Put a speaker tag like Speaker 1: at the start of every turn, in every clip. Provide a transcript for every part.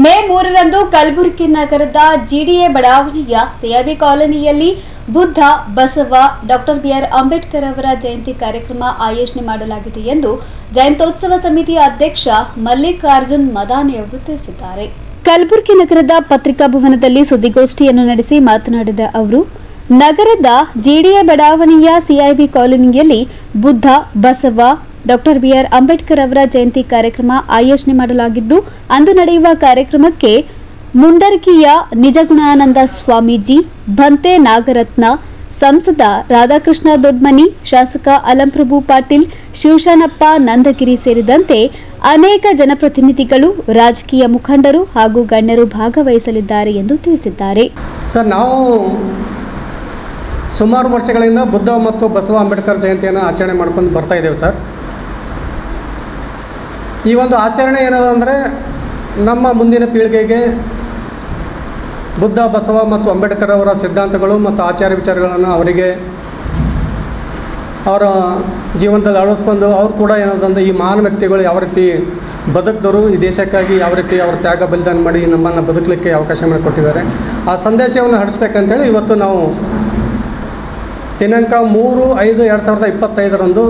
Speaker 1: ಮೇ 3ರಂದು ಕಲಬುರಗಿ ನಗರದ ಜಿಡಿಎ ಬಡಾವಣೆಯ ಸಿಐಬಿ ಕಾಲೋನಿಯಲ್ಲಿ ಬುದ್ಧ ಬಸವ ಡಾಕ್ಟರ್ ಬಿಆರ್ ಅಂಬೇಡ್ಕರ್ ಅವರ ಜಯಂತಿ ಕಾರ್ಯಕ್ರಮ ಆಯೋಜನೆ ಮಾಡಲಾಗಿದೆ ಎಂದು ಜಯಂತ್ಯೋತ್ಸವ ಸಮಿತಿಯ ಅಧ್ಯಕ್ಷ ಮಲ್ಲಿಕಾರ್ಜುನ್ ಮದಾನಿ ಅವರು ತಿಳಿಸಿದ್ದಾರೆ. ಕಲಬುರಗಿ ನಗರದ ಪತ್ರಿಕಾ ಭವನದಲ್ಲಿ ಸುದ್ದಿಗೋಷ್ಠಿಯನ್ನು ನಡೆಸಿ ಮಾತನಾಡಿದ ಅವರು, ನಗರದ ಜಿಡಿಎ ಬಡಾವಣೆಯ ಸಿಐಬಿ ಕಾಲೋನಿಯಲ್ಲಿ ಬುದ್ಧ ಬಸವ ಡಾಕ್ಟರ್ ಬಿಆರ್ ಅಂಬೇಡ್ಕರ್ ಅವರ ಜಯಂತಿ ಕಾರ್ಯಕ್ರಮ ಆಯೋಜನೆ ಮಾಡಲಾಗಿದ್ದು, ಅಂದು ನಡೆಯುವ ಕಾರ್ಯಕ್ರಮಕ್ಕೆ ಮುಂಡರ್ಗಿಯ ನಿಜಗುಣಾನಂದ ಸ್ವಾಮೀಜಿ, ಭಂತೆ ನಾಗರತ್ನ, ಸಂಸದ ರಾಧಾಕೃಷ್ಣ ದೊಡ್ಮನಿ, ಶಾಸಕ ಅಲಂಪ್ರಭು ಪಾಟೀಲ್, ಶಿವಶಾನಪ್ಪ ನಂದಗಿರಿ ಸೇರಿದಂತೆ ಅನೇಕ ಜನಪ್ರತಿನಿಧಿಗಳು, ರಾಜಕೀಯ ಮುಖಂಡರು ಹಾಗೂ ಗಣ್ಯರು ಭಾಗವಹಿಸಲಿದ್ದಾರೆ ಎಂದು ತಿಳಿಸಿದ್ದಾರೆ.
Speaker 2: ಸರ್, ನಾವು ಸುಮಾರು ವರ್ಷಗಳಿಂದ ಬುದ್ಧ ಮತ್ತು ಬಸವ ಅಂಬೇಡ್ಕರ್ ಜಯಂತಿಯನ್ನು ಆಚರಣೆ ಮಾಡ್ಕೊಂಡು ಬರ್ತಾ ಇದ್ದೇವೆ ಸರ್. ಈ ಒಂದು ಆಚರಣೆ ಏನದಂದರೆ, ನಮ್ಮ ಮುಂದಿನ ಪೀಳಿಗೆಗೆ ಬುದ್ಧ ಬಸವ ಮತ್ತು ಅಂಬೇಡ್ಕರ್ ಅವರ ಸಿದ್ಧಾಂತಗಳು ಮತ್ತು ಆಚಾರ ವಿಚಾರಗಳನ್ನು ಅವರಿಗೆ ಅವರ ಜೀವನದಲ್ಲಿ ಅಳವಡಿಸ್ಕೊಂಡು ಅವ್ರು ಕೂಡ ಏನದಂದ್ರೆ ಈ ಮಹಾನ್ ವ್ಯಕ್ತಿಗಳು ಯಾವ ರೀತಿ ಬದುಕಿದವರು, ಈ ದೇಶಕ್ಕಾಗಿ ಯಾವ ರೀತಿ ಅವರ ತ್ಯಾಗ ಬಲಿದಾನ ಮಾಡಿ ನಮ್ಮನ್ನು ಬದುಕಲಿಕ್ಕೆ ಅವಕಾಶ ಮಾಡಿಕೊಟ್ಟಿದ್ದಾರೆ. ಆ ಸಂದೇಶವನ್ನು ಹರಡಿಸ್ಬೇಕಂತೇಳಿ ಇವತ್ತು ನಾವು ದಿನಾಂಕ 3/5/2025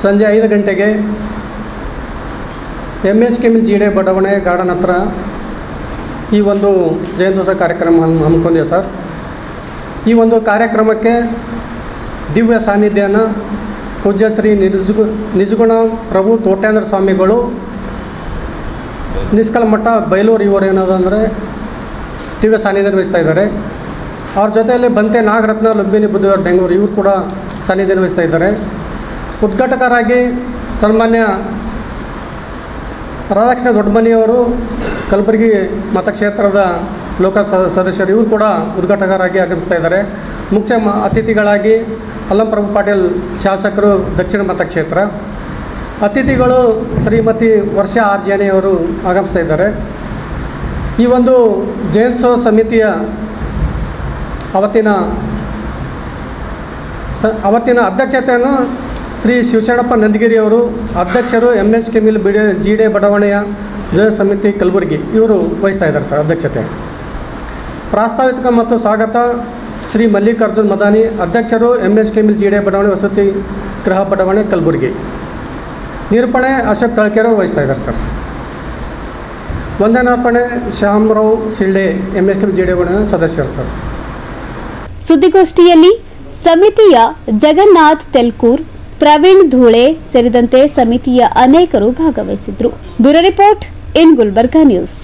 Speaker 2: ಸಂಜೆ 5 ಗಂಟೆಗೆ MS ಕೆಮಿಲ್ ಜಿಡಿಎ ಬಡಾವಣೆ ಗಾರ್ಡನ್ ಹತ್ರ ಈ ಒಂದು ಜಯಂತ್ಯೋತ್ಸವ ಕಾರ್ಯಕ್ರಮ ಹಮ್ಮಿಕೊಂಡಿದ್ದೇವೆ ಸರ್. ಈ ಒಂದು ಕಾರ್ಯಕ್ರಮಕ್ಕೆ ದಿವ್ಯ ಸಾನ್ನಿಧ್ಯನ ಪೂಜ್ಯ ಶ್ರೀ ನಿಜಗುಣ ಪ್ರಭು ತೋಟೇಂದ್ರ ಸ್ವಾಮಿಗಳು, ನಿಷ್ಕಲ್ಮಠ ಬೈಲೂರು, ಇವರು ಏನದಂದರೆ ದಿವ್ಯ ಸಾನ್ನಿಧ್ಯ ವಹಿಸ್ತಾ ಇದ್ದಾರೆ. ಅವ್ರ ಜೊತೆಯಲ್ಲಿ ಬಂತೆ ನಾಗರತ್ನ, ಲುಂಬಿನಿ ಬುದ್ಧವರ್ ಬೆಂಗಳೂರು, ಇವರು ಕೂಡ ಸಾನ್ನಿಧ್ಯ ವಹಿಸ್ತಾ ಇದ್ದಾರೆ. ಉದ್ಘಾಟಕರಾಗಿ ಸನ್ಮಾನ್ಯ ರಾಧಾಕೃಷ್ಣ ದೊಡ್ಮನಿಯವರು, ಕಲಬುರಗಿ ಮತಕ್ಷೇತ್ರದ ಲೋಕಸಭಾ ಸದಸ್ಯರು, ಇವರು ಕೂಡ ಉದ್ಘಾಟಕರಾಗಿ ಆಗಮಿಸ್ತಾ ಇದ್ದಾರೆ. ಮುಖ್ಯ ಅತಿಥಿಗಳಾಗಿ ಅಲಂಪ್ರಭು ಪಾಟೀಲ್, ಶಾಸಕರು, ದಕ್ಷಿಣ ಮತಕ್ಷೇತ್ರ. ಅತಿಥಿಗಳು ಶ್ರೀಮತಿ ವರ್ಷಾ ಆರ್ ಜಾನಿ ಅವರು ಆಗಮಿಸ್ತಾ ಇದ್ದಾರೆ. ಈ ಒಂದು ಜಯಂತ್ಯೋತ್ಸವ ಸಮಿತಿಯ ಅವತ್ತಿನ ಅಧ್ಯಕ್ಷತೆಯನ್ನು ಶ್ರೀ ಶಿವಶಾನಪ್ಪ ನಂದಗಿರಿ ಅವರು, ಅಧ್ಯಕ್ಷರು, MS ಕೆಮಿಲ್ ಜಿಡಿಎ ಬಡಾವಣೆಯ ಸಮಿತಿ ಕಲಬುರಗಿ, ಇವರು ವಹಿಸ್ತಾ ಇದ್ದಾರೆ ಸರ್ ಅಧ್ಯಕ್ಷತೆ. ಪ್ರಾಸ್ತಾವಿಕ ಮತ್ತು ಸ್ವಾಗತ ಶ್ರೀ ಮಲ್ಲಿಕಾರ್ಜುನ್ ಮದಾನಿ, ಅಧ್ಯಕ್ಷರು, MS ಕೆಮಿಲ್ ಜಿಡಿಎ ಬಡಾವಣೆ ವಸತಿ ಗೃಹ ಬಡಾವಣೆ ಕಲಬುರಗಿ. ನಿರೂಪಣೆ ಅಶೋಕ್ ತಳಕೆರೆ ವಹಿಸ್ತಾ ಇದ್ದಾರೆ ಸರ್. ವಂದನಾರ್ಪಣೆ ಶ್ಯಾಮರಾವ್ ಶಿಳ್ಳೆ, MS ಕೆಮಿಲ್ ಜಿಡಿಎ ಬಡಾವಣೆ ಸದಸ್ಯರು ಸರ್.
Speaker 1: ಸುದ್ದಿಗೋಷ್ಠಿಯಲ್ಲಿ ಸಮಿತಿಯ ಜಗನ್ನಾಥ್ ತೆಲ್ಕೂರ್, ಪ್ರವೀಣ್ ಧೂಳೆ ಸೇರಿದಂತೆ ಸಮಿತಿಯ ಅನೇಕರು ಭಾಗವಹಿಸಿದ್ರು. Bureau report in Gulbarga news.